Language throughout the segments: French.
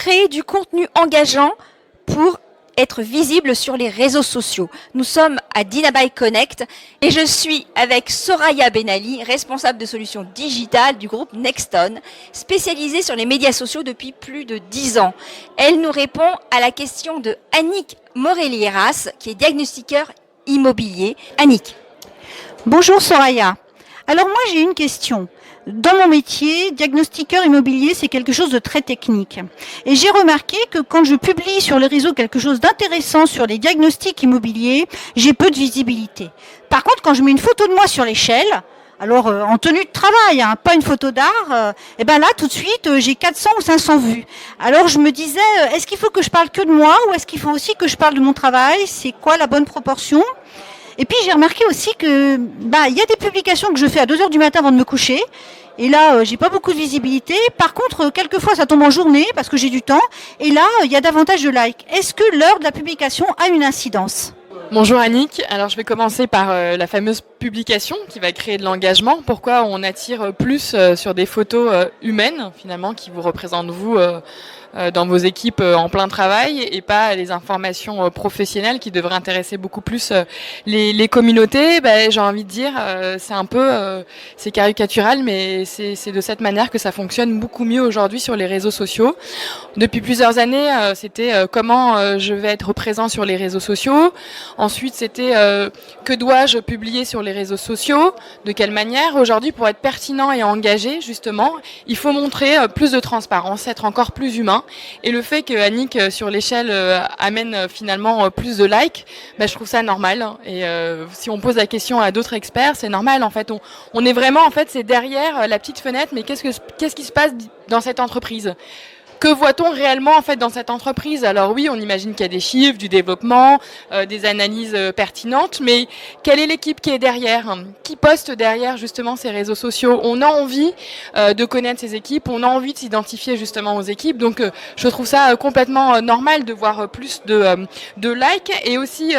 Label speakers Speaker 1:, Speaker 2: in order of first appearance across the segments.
Speaker 1: créer du contenu engageant pour être visible sur les réseaux sociaux. Nous sommes à Dinabai Connect et je suis avec Soraya Benali, responsable de solutions digitales du groupe Nexton, spécialisée sur les médias sociaux depuis plus de 10 ans. Elle nous répond à la question de Annick Morelieras, qui est diagnostiqueur immobilier. Annick.
Speaker 2: Bonjour Soraya. Alors moi j'ai une question. Dans mon métier, diagnostiqueur immobilier, c'est quelque chose de très technique. Et j'ai remarqué que quand je publie sur les réseaux quelque chose d'intéressant sur les diagnostics immobiliers, j'ai peu de visibilité. Par contre, quand je mets une photo de moi sur l'échelle, alors en tenue de travail, pas une photo d'art, et ben là tout de suite j'ai 400 ou 500 vues. Alors je me disais, est-ce qu'il faut que je parle que de moi ou est-ce qu'il faut aussi que je parle de mon travail? C'est quoi la bonne proportion? Et puis j'ai remarqué aussi que il y a des publications que je fais à 2h du matin avant de me coucher. Et là, j'ai pas beaucoup de visibilité. Par contre, quelquefois, ça tombe en journée parce que j'ai du temps. Et là, il y a davantage de likes. Est-ce que l'heure de la publication a une incidence?
Speaker 3: Bonjour Annick, alors je vais commencer par la fameuse publication qui va créer de l'engagement. Pourquoi on attire plus sur des photos humaines finalement qui vous représentent vous dans vos équipes en plein travail et pas les informations professionnelles qui devraient intéresser beaucoup plus les communautés. J'ai envie de dire, c'est un peu, c'est caricatural, mais c'est de cette manière que ça fonctionne beaucoup mieux aujourd'hui sur les réseaux sociaux. Depuis plusieurs années, c'était comment je vais être présent sur les réseaux sociaux. Ensuite, c'était que dois-je publier sur les réseaux sociaux, de quelle manière. Aujourd'hui, pour être pertinent et engagé, justement, il faut montrer plus de transparence, être encore plus humain. Et le fait que Annick, sur l'échelle, amène finalement plus de likes, je trouve ça normal. Et si on pose la question à d'autres experts, c'est normal. En fait, on est vraiment, en fait, c'est derrière la petite fenêtre, mais qu'est-ce qui se passe dans cette entreprise ? Que voit-on réellement en fait dans cette entreprise? Alors oui, on imagine qu'il y a des chiffres, du développement, des analyses pertinentes, mais quelle est l'équipe qui est derrière? Qui poste derrière justement ces réseaux sociaux? On a envie de connaître ces équipes, on a envie de s'identifier justement aux équipes, donc je trouve ça complètement normal de voir plus de likes. Et aussi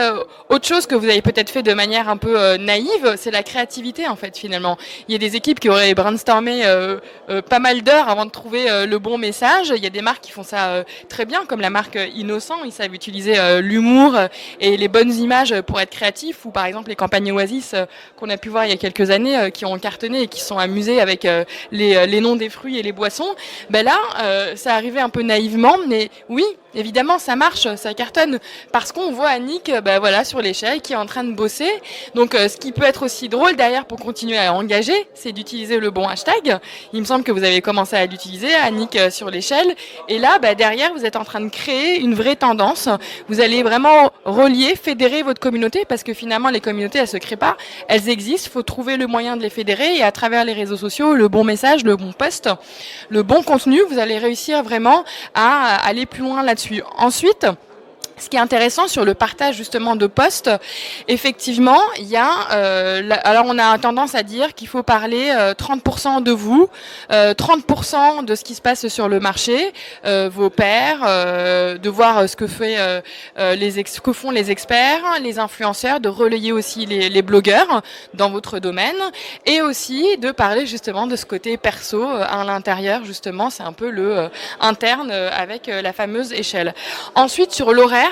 Speaker 3: autre chose que vous avez peut-être fait de manière un peu naïve, c'est la créativité en fait finalement. Il y a des équipes qui auraient brainstormé pas mal d'heures avant de trouver le bon message. Il y a des marques qui font ça très bien, comme la marque Innocent. Ils savent utiliser l'humour et les bonnes images pour être créatifs. Ou par exemple les campagnes Oasis qu'on a pu voir il y a quelques années, qui ont cartonné et qui sont amusés avec les noms des fruits et les boissons. Là, ça arrivait un peu naïvement, mais oui, évidemment, ça marche, ça cartonne, parce qu'on voit Annick, sur l'échelle, qui est en train de bosser. Donc, ce qui peut être aussi drôle derrière pour continuer à engager, c'est d'utiliser le bon hashtag. Il me semble que vous avez commencé à l'utiliser, Annick, sur l'échelle. Et là, derrière, vous êtes en train de créer une vraie tendance. Vous allez vraiment relier, fédérer votre communauté, parce que finalement, les communautés, elles se créent pas, elles existent. Il faut trouver le moyen de les fédérer, et à travers les réseaux sociaux, le bon message, le bon post, le bon contenu, vous allez réussir vraiment à aller plus loin là-dessus. Ensuite, ce qui est intéressant sur le partage justement de posts, effectivement, il y a, alors on a tendance à dire qu'il faut parler 30% de vous, 30% de ce qui se passe sur le marché, vos pairs, de voir ce que que font les experts, les influenceurs, de relayer aussi les blogueurs dans votre domaine, et aussi de parler justement de ce côté perso à l'intérieur, justement, c'est un peu le interne avec la fameuse échelle. Ensuite, sur l'horaire,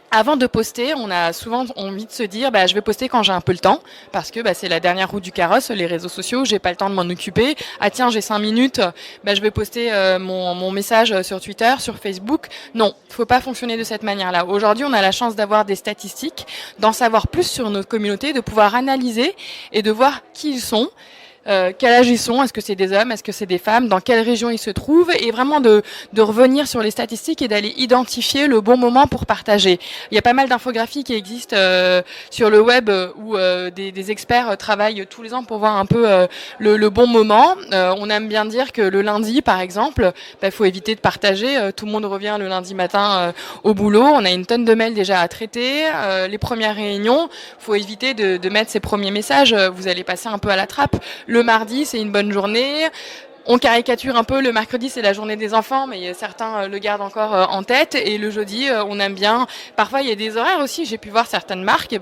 Speaker 3: avant de poster, on a souvent envie de se dire je vais poster quand j'ai un peu le temps, parce que c'est la dernière roue du carrosse, les réseaux sociaux, j'ai pas le temps de m'en occuper. Ah tiens, j'ai 5 minutes, je vais poster mon message sur Twitter, sur Facebook. Non, faut pas fonctionner de cette manière-là. Aujourd'hui, on a la chance d'avoir des statistiques, d'en savoir plus sur notre communauté, de pouvoir analyser et de voir qui ils sont. Quel âge ils sont, est-ce que c'est des hommes, est-ce que c'est des femmes, dans quelle région ils se trouvent, et vraiment de revenir sur les statistiques et d'aller identifier le bon moment pour partager. Il y a pas mal d'infographies qui existent sur le web où des experts travaillent tous les ans pour voir un peu le bon moment. On aime bien dire que le lundi, par exemple, faut éviter de partager. Tout le monde revient le lundi matin au boulot. On a une tonne de mails déjà à traiter. Les premières réunions, faut éviter de mettre ses premiers messages. Vous allez passer un peu à la trappe. Le mardi, c'est une bonne journée. On caricature un peu, le mercredi c'est la journée des enfants, mais certains le gardent encore en tête. Et le jeudi, on aime bien. Parfois il y a des horaires aussi. J'ai pu voir certaines marques,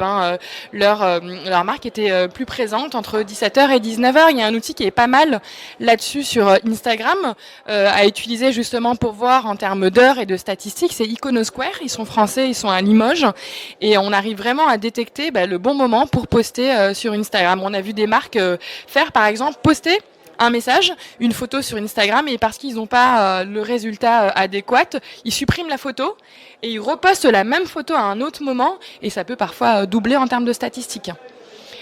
Speaker 3: leur marque était plus présente entre 17h et 19h. Il y a un outil qui est pas mal là-dessus sur Instagram à utiliser justement pour voir en termes d'heures et de statistiques. C'est Iconosquare. Ils sont français, ils sont à Limoges, et on arrive vraiment à détecter le bon moment pour poster sur Instagram. On a vu des marques faire par exemple poster un message, une photo sur Instagram, et parce qu'ils n'ont pas le résultat adéquat, ils suppriment la photo et ils repostent la même photo à un autre moment, et ça peut parfois doubler en termes de statistiques.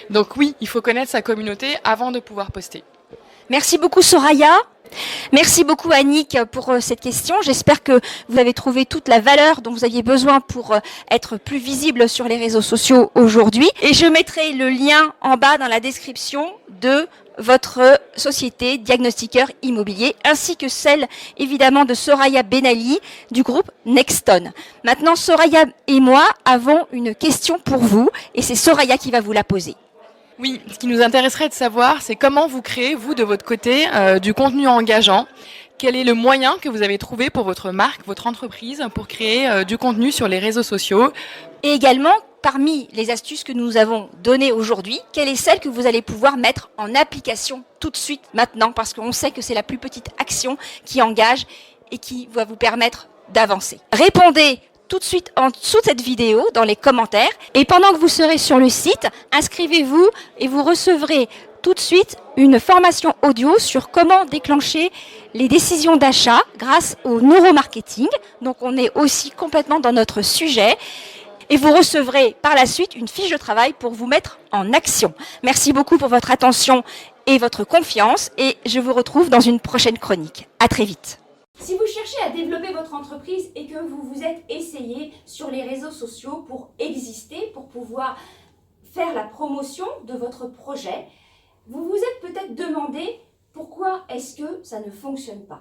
Speaker 3: Donc oui, il faut connaître sa communauté avant de pouvoir poster.
Speaker 1: Merci beaucoup Soraya. Merci beaucoup Annick pour cette question. J'espère que vous avez trouvé toute la valeur dont vous aviez besoin pour être plus visible sur les réseaux sociaux aujourd'hui. Et je mettrai le lien en bas dans la description de votre société diagnostiqueur immobilier, ainsi que celle évidemment de Soraya Benali du groupe Nexton. Maintenant, Soraya et moi avons une question pour vous, et c'est Soraya qui va vous la poser.
Speaker 3: Oui, ce qui nous intéresserait de savoir, c'est comment vous créez, vous, de votre côté, du contenu engageant. Quel est le moyen que vous avez trouvé pour votre marque, votre entreprise, pour créer du contenu sur les réseaux sociaux?
Speaker 1: Et également, parmi les astuces que nous avons données aujourd'hui, quelle est celle que vous allez pouvoir mettre en application tout de suite, maintenant, parce qu'on sait que c'est la plus petite action qui engage et qui va vous permettre d'avancer. Répondez tout de suite en dessous de cette vidéo, dans les commentaires. Et pendant que vous serez sur le site, inscrivez-vous et vous recevrez tout de suite une formation audio sur comment déclencher les décisions d'achat grâce au neuromarketing. Donc on est aussi complètement dans notre sujet. Et vous recevrez par la suite une fiche de travail pour vous mettre en action. Merci beaucoup pour votre attention et votre confiance. Et je vous retrouve dans une prochaine chronique. À très vite. Si vous cherchez à développer votre entreprise et que vous vous êtes essayé sur les réseaux sociaux pour exister, pour pouvoir faire la promotion de votre projet, vous vous êtes peut-être demandé pourquoi est-ce que ça ne fonctionne pas.